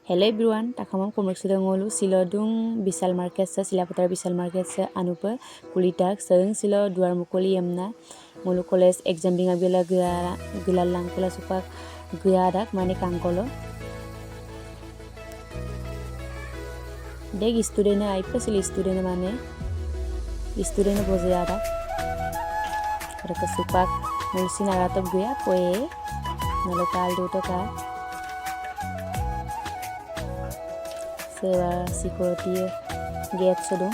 Hello everyone, takamam komersial ngolu silo dung Vishal market sa sila putar Vishal market sa anupa kulitak sering silo duar mukoli yamna ngolu college exam binga bila gelalang kula supak guadak mane kangkolo deg student na aipa sili student mane student boze ada reka supak ngulsin arato gua poe nalokal duto ka security gate sodong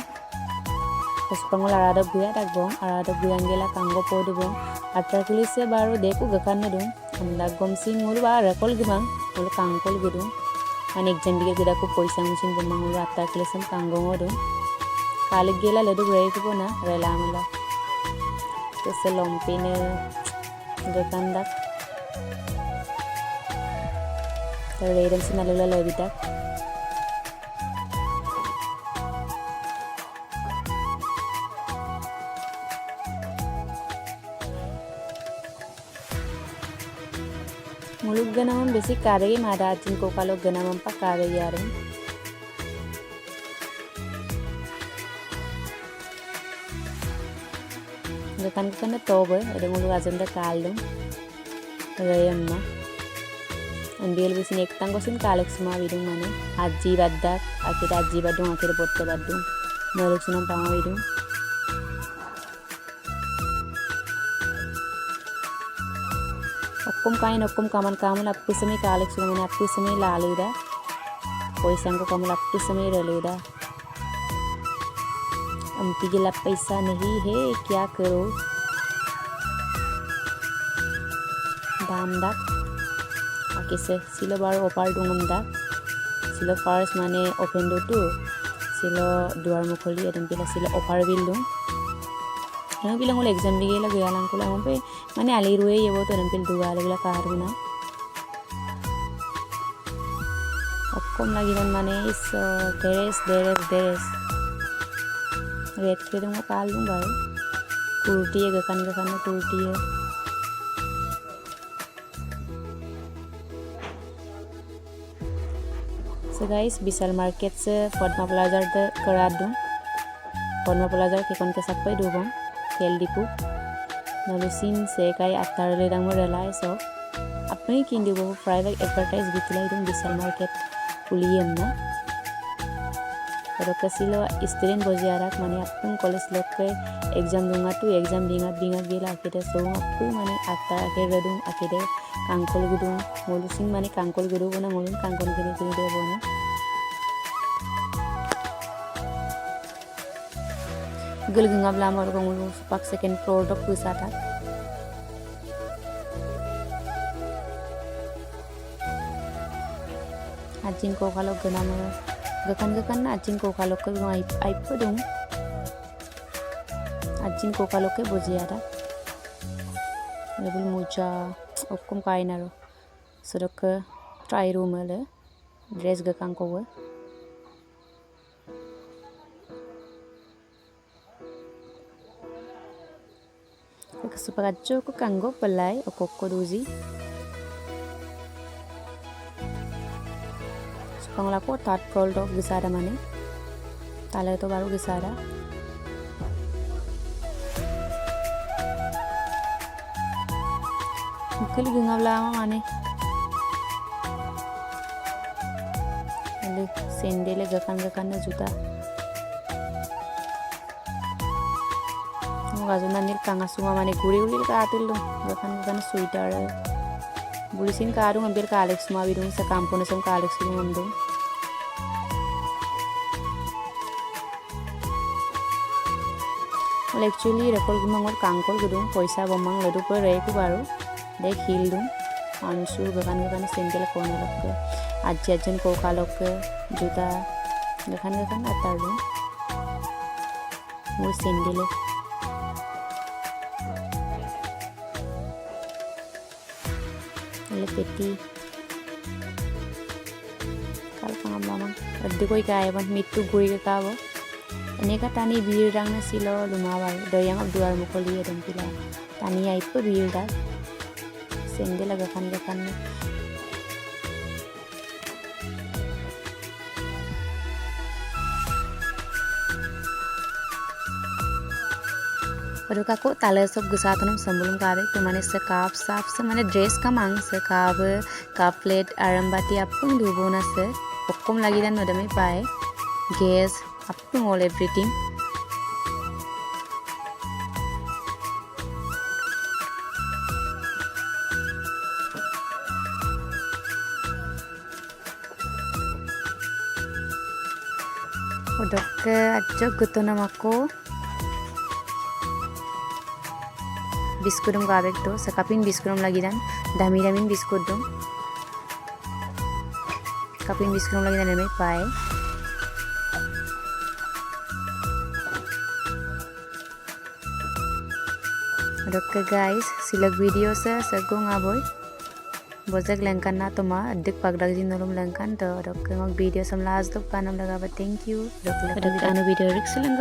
kasupangol arada buya dagbong arada buyangela kango podubong atta kulise baro deku gakanna dum amda gomsing ngulu ba rekol gimang ngulu kangkol gudung man exam dige gida ko poisa musin bomang ngulu atta kulisam kango ngodum kalig gela ledu break bona relamula tese lompine gakandak redam sinalula lebitak mulug ganamam besi karegi mada ajin ko kalog ganamam pa karegi yaren gakan tobe ada mulug azanda kaldum rayamma ambil besi nek tanggosin kalek semua widung mane aji baddak akhir aji badung akhir botte badung mulug sunam pama widung okkum kaman kamal appu samay kalek sunamane appu samay lalida poisang ko kamal appu samay ralida amti gila paisa nahi hai kya karo damdak akise silo bar opar dungam dak silo first mane open do tu silo duar mukholi adam pila silo opar bildung yang bilang oleh exam bigela galang kula ngompe mane aliruwe yebo to nampil duwa legla karuna okkom lagi dan mane is deres red kredung kalung baru kurti gakan kurti so guys Vishal market se Padma Plaza de karadung Padma Plaza ke kon ke sakpai dubong खेल depot नलुसिन से काय अत्तारले दांग मरलाय सो अपने किंदी वो private advertise बितलाई दुम विशाल market कुलियम ना और कसिलो student बजियाराक माने अपन college लोग के एग्जाम दूंगा तो एग्जाम बिंगा गेला आकेदे सो अपन माने अत्ता के रदुम आकेदे कांकोल गुदुम नलुसिन माने कांकोल गुदु बना नलुन कांकोल गुदु दे बना gelgengap lamar gongulu sepak second floor dok pusata ajin ko kalau genama gakan na ajin ko kalau ke ai pedung ajin ko kalau ke boji ada lebih muja okkum kainaro sodok ke try room le dress gakan ko Supagacho ko kanggo pelai okoko dozi supangla ko third floor dok gisara mane tala to baru gisara mukil gingabla mane ale sendele gakan na juta gazuna nil kanga sunga mane guri ka atil dum gakan sweater bulisin karu ngambil ka alex ma bidung sa kampone sam ka alex ngomdum well actually rekol gumangor kangkol gudung poisa bomang ledu per rei ku baru dek hil dum ansu gakan sendel kona lok ajjan ko kalok juta gakan atar dum mul sendel peti kal pangam lamang adde koi kaya ban mitu guri ke kawo ene ka tani bir rang na silo lumawal doyang abduar mukoli adam pila tani ai pe bir da sende laga kan Pada kako tala sob gesatanam sambulum kabek tu mane se cup sap se mane dress kamang se cup plate arambati appung dubona se okkom lagi dan nodame pai gas appung all everything udok ajok gutonam ako biskudum kabek to sakapin biskudum lagi dan damin biskudum kapin biskudum lagi dan may pai Oke guys silag video sa sagong aboy bojak lengkan na toma adik pagdag din nolom lengkan to oke ngok video sam last to panam laga thank you oke anu video rik silang